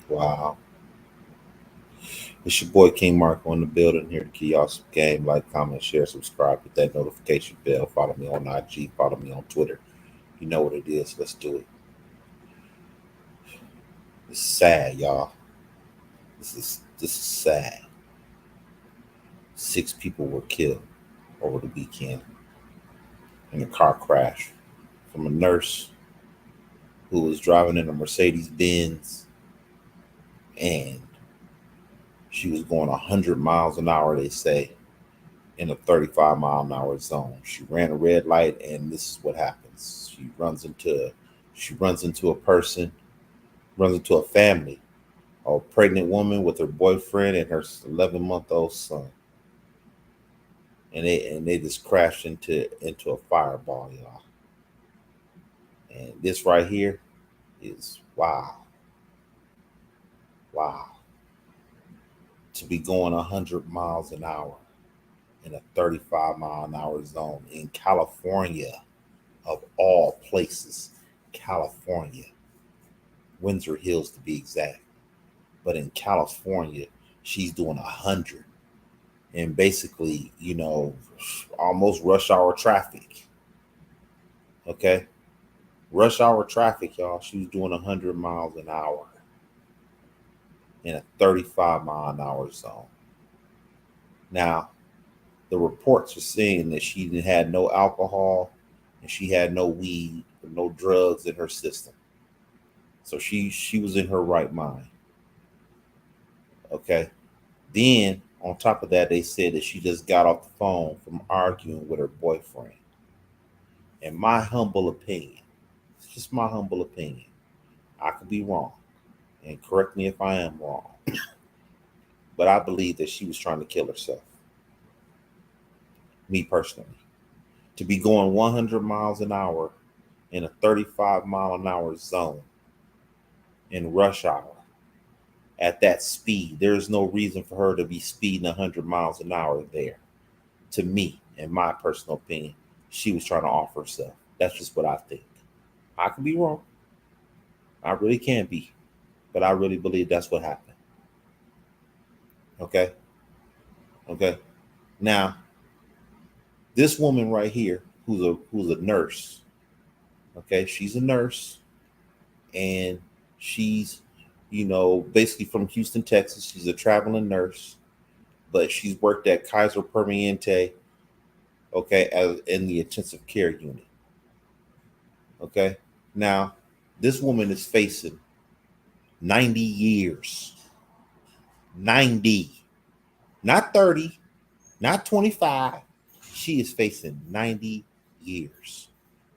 Wow. It's your boy King Marko in the building here to give y'all some game. Like, comment, share, subscribe, hit that notification bell. Follow me on IG, follow me on Twitter. You know what it is. Let's do it. It's sad, y'all. This is sad. 6 people were killed over the weekend in a car crash from a nurse who was driving in a Mercedes Benz and she was going 100 miles an hour, they say, in a 35-mile-an-hour zone. She ran a red light, and this is what happens. She runs into a person, runs into a family, a pregnant woman with her boyfriend and her 11-month-old son, and they just crashed into a fireball, y'all. And this right here is wow, wow. To be going 100 miles an hour in a 35-mile-an-hour zone in California, of all places, California, Windsor Hills to be exact. But in California, she's doing 100, and basically, almost rush hour traffic. Okay, rush hour traffic, y'all. She was doing 100 miles an hour in a 35-mile-an-hour zone. Now, the reports are saying that she had no alcohol and she had no weed or no drugs in her system. So she was in her right mind. Okay. Then on top of that, they said that she just got off the phone from arguing with her boyfriend. In my humble opinion, it's just my humble opinion. I could be wrong, and correct me if I am wrong, but I believe that she was trying to kill herself. Me personally, to be going 100 miles an hour in a 35-mile-an-hour zone in rush hour at that speed, there is no reason for her to be speeding 100 miles an hour there. To me, in my personal opinion, she was trying to off herself. That's just what I think. I could be wrong. I really can be, but I really believe that's what happened. Okay. Okay. Now, this woman right here, who's a nurse. Okay, she's a nurse, and she's, basically from Houston, Texas. She's a traveling nurse, but she's worked at Kaiser Permanente, okay, as in the intensive care unit. Okay. Now, this woman is facing 90 years. 90. Not 30, not 25. She is facing 90 years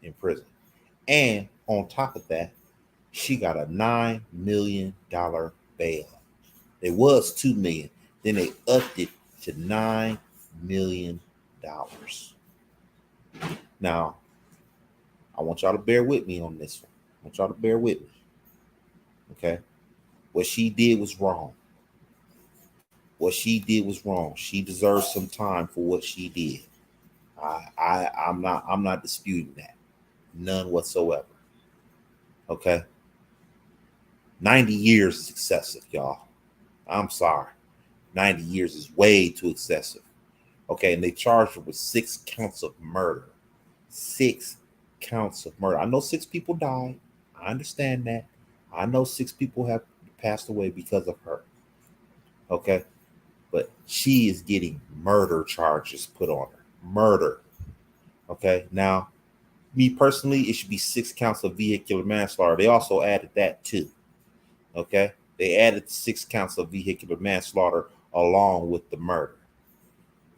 in prison. And on top of that, she got a $9 million bail. It was $2 million. Then they upped it to $9 million. Now, I want y'all to bear with me on this one. I want y'all to bear with me. Okay? What she did was wrong. What she did was wrong. She deserves some time for what she did. I'm not disputing that. None whatsoever. Okay? 90 years is excessive, y'all. I'm sorry. 90 years is way too excessive. Okay, and they charged her with 6 counts of murder. 6 counts of murder. I know 6 people died. I understand that. I know 6 people have passed away because of her. Okay, but she is getting murder charges put on her. Murder. Okay, now, me personally, it should be 6 counts of vehicular manslaughter. They also added that too. Okay, they added 6 counts of vehicular manslaughter along with the murder,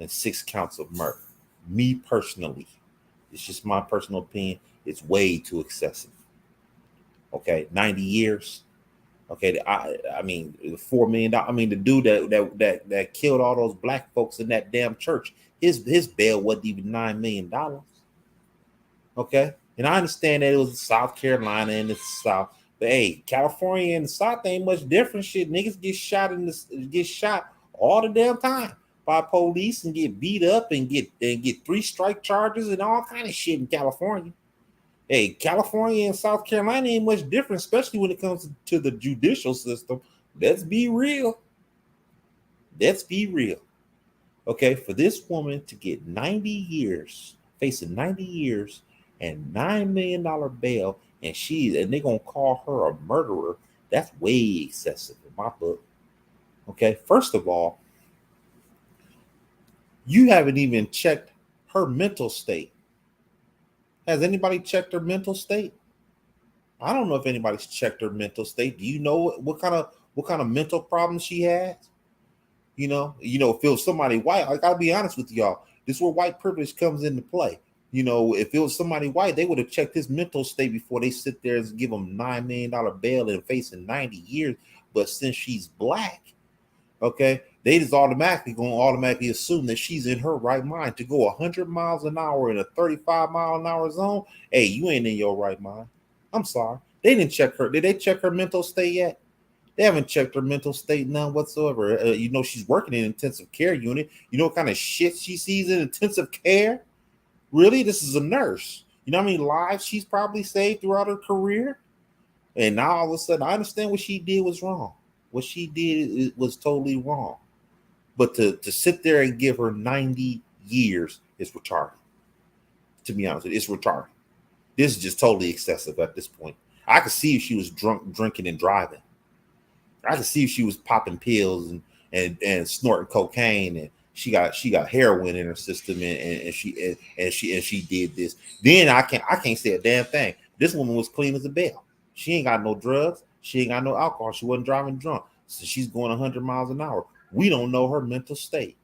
and 6 counts of murder. Me personally, it's just my personal opinion, it's way too excessive. Okay, 90 years. Okay, I mean $4 million. I mean, the dude that killed all those black folks in that damn church, his bail wasn't even $9 million. Okay, and I understand that it was South Carolina and it's South, but hey, California and the South ain't much different. Shit, niggas get shot all the damn time by police and get beat up and get 3 strike charges and all kind of shit in California. Hey, California and South Carolina ain't much different, especially when it comes to the judicial system. Let's be real. Let's be real. Okay, for this woman to get 90 years, facing 90 years and $9 million bail, and they're gonna call her a murderer, that's way excessive in my book. Okay, first of all, you haven't even checked her mental state. Has anybody checked her mental state? I don't know if anybody's checked her mental state. Do you know what kind of mental problems she has? If it was somebody white, I gotta be honest with y'all. This is where white privilege comes into play. If it was somebody white, they would have checked his mental state before they sit there and give him $9 million bail and facing 90 years. But since she's black, okay, they just automatically assume that she's in her right mind to go 100 miles an hour in a 35-mile-an-hour zone. Hey, you ain't in your right mind. I'm sorry. They didn't check her. Did they check her mental state yet? They haven't checked her mental state, none whatsoever. She's working in an intensive care unit. You know what kind of shit she sees in intensive care? Really? This is a nurse. You know how many lives she's probably saved throughout her career? And now all of a sudden, I understand what she did was wrong. What she did was totally wrong. But to sit there and give her 90 years is retarded. To be honest with you, it's retarded. This is just totally excessive at this point. I could see if she was drunk, drinking, and driving. I could see if she was popping pills and snorting cocaine, and she got heroin in her system, and she did this. Then I can't say a damn thing. This woman was clean as a bell. She ain't got no drugs. She ain't got no alcohol. She wasn't driving drunk. So she's going 100 miles an hour. We don't know her mental state.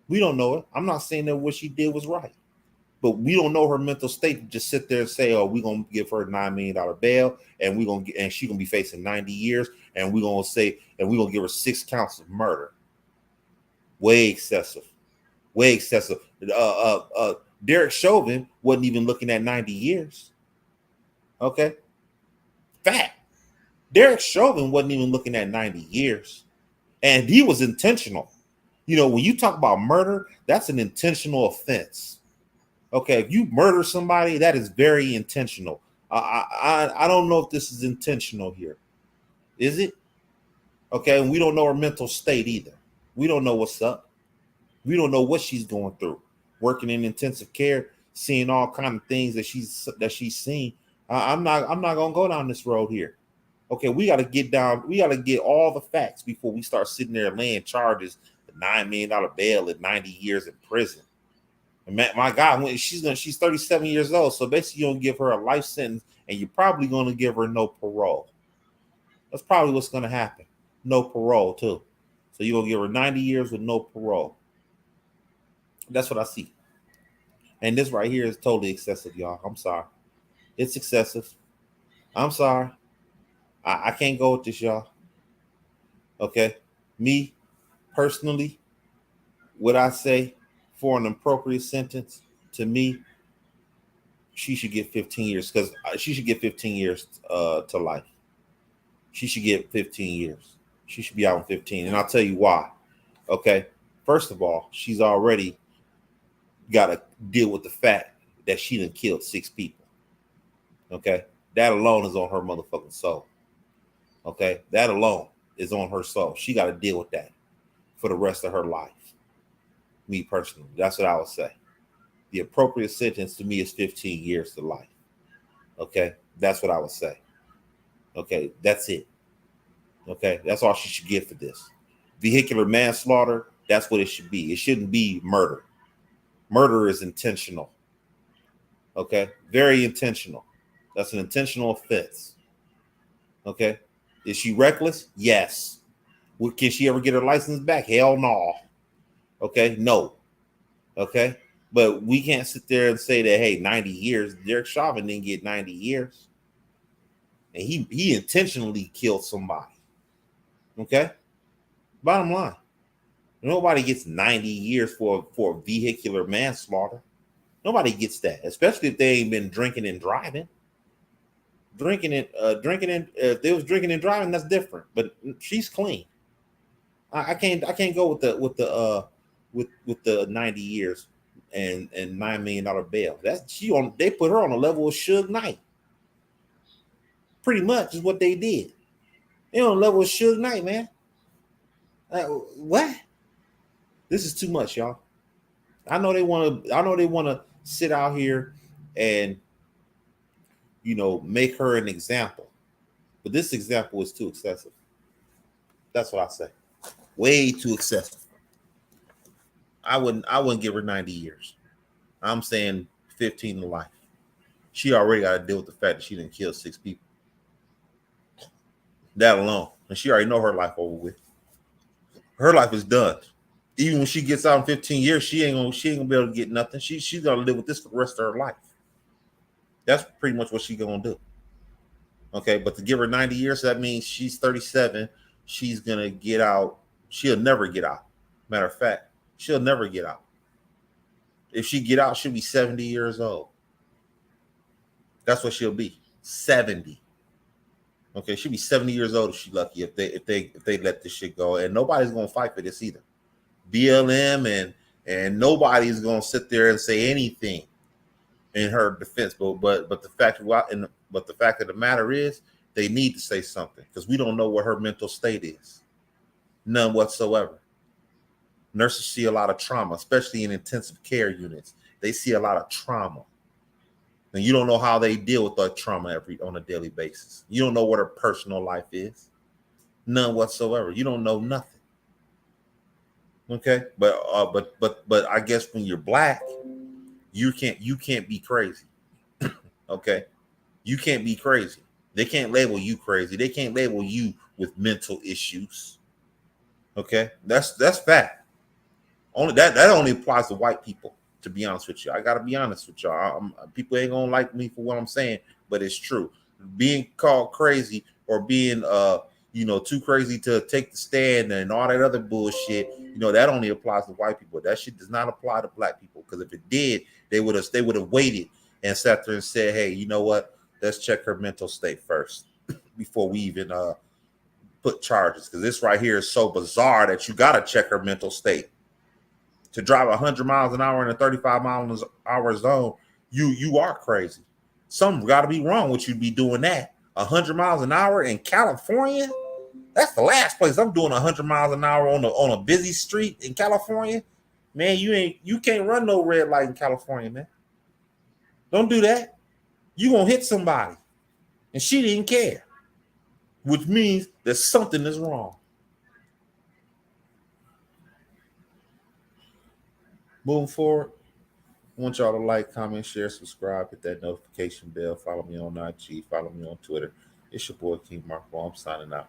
We don't know it. I'm not saying that what she did was right, but we don't know her mental state to just sit there and say, "Oh, we're gonna give her a $9 million bail, and she's gonna be facing 90 years, and we're gonna give her 6 counts of murder." Way excessive. Way excessive. Derek Chauvin wasn't even looking at 90 years. Okay, fact. Derek Chauvin wasn't even looking at 90 years, and he was intentional. When you talk about murder, that's an intentional offense. Okay, if you murder somebody, that is very intentional. I don't know if this is intentional here. Is it? Okay, and we don't know her mental state either. We don't know what's up. We don't know what she's going through. Working in intensive care, seeing all kind of things that she's seen. I'm not gonna go down this road here. Okay, we got to get all the facts before we start sitting there laying charges, the $9 million bail and 90 years in prison. And my God, when she's 37 years old, so basically you're gonna give her a life sentence, and you're probably gonna give her no parole. That's probably what's gonna happen. No parole too. So you're gonna give her 90 years with no parole. That's what I see. And this right here is totally excessive, y'all. I'm sorry. It's excessive. I'm sorry. I can't go with this, y'all. Okay. Me personally, what I say for an appropriate sentence, to me, she should get 15 years, because she should get 15 years to life. She should get 15 years. She should be out in 15. And I'll tell you why. Okay. First of all, she's already got to deal with the fact that she done killed 6 people. Okay. That alone is on her motherfucking soul. Okay. That alone is on her soul. She got to deal with that for the rest of her life. Me personally, that's what I would say. The appropriate sentence to me is 15 years to life. Okay. That's what I would say. Okay. That's it. Okay. That's all she should get for this. Vehicular manslaughter, that's what it should be. It shouldn't be murder. Murder is intentional. Okay. Very intentional. That's an intentional offense. Okay. Is she reckless? Yes. Can she ever get her license back? Hell no. Okay. No. Okay. But we can't sit there and say that, hey, 90 years. Derek Chauvin didn't get 90 years. And he intentionally killed somebody. Okay. Bottom line. Nobody gets 90 years for vehicular manslaughter. Nobody gets that, especially if they ain't been drinking and driving. If they was drinking and driving, that's different. But she's clean. I can't go with the 90 years and $9 million bail. They put her on a level of Suge Knight. Pretty much is what they did. They on level with Suge Knight, man. What? This is too much, y'all. I know they want to. I know they want to sit out here and make her an example, but this example is too excessive. That's what I say. Way too excessive. I wouldn't give her 90 years. I'm saying 15 to life. She already got to deal with the fact that she didn't kill 6 people. That alone, and she already know her life over with. Her life is done. Even when she gets out in 15 years, she ain't gonna be able to get nothing. She's gonna live with this for the rest of her life. That's pretty much what she's gonna do. Okay, but to give her 90 years, that means she's 37. She's gonna get out. She'll never get out. Matter of fact, she'll never get out. If she get out, she'll be 70 years old. That's what she'll be. 70. Okay, she'll be 70 years old if she's lucky. If they let this shit go, and nobody's gonna fight for this either. BLM and nobody's gonna sit there and say anything in her defense. But the fact of the matter is, they need to say something because we don't know what her mental state is. None whatsoever. Nurses see a lot of trauma, especially in intensive care units. They see a lot of trauma. And you don't know how they deal with that trauma on a daily basis. You don't know what her personal life is. None whatsoever. You don't know nothing. Okay? But I guess when you're black, you can't be crazy. Okay? You can't be crazy. They can't label you crazy. They can't label you with mental issues. Okay? That's fact. Only that only applies to white people, to be honest with you. I gotta be honest with y'all. People ain't gonna like me for what I'm saying, but it's true. Being called crazy or being too crazy to take the stand and all that other bullshit, that only applies to white people. That shit does not apply to black people, because if it did, they would have waited and sat there and said, hey, you know what? Let's check her mental state first before we even put charges. Because this right here is so bizarre that you gotta check her mental state. To drive 100 miles an hour in a 35 miles an hour zone, you are crazy. Something got to be wrong with you to be doing that. 100 miles an hour in California? That's the last place I'm doing 100 miles an hour on a busy street in California. Man, you can't run no red light in California, man. Don't do that. You gonna hit somebody. And she didn't care, which means that something is wrong. Moving forward, I want y'all to like, comment, share, subscribe, hit that notification bell, follow me on IG, follow me on Twitter. It's your boy King Marko. I'm signing out.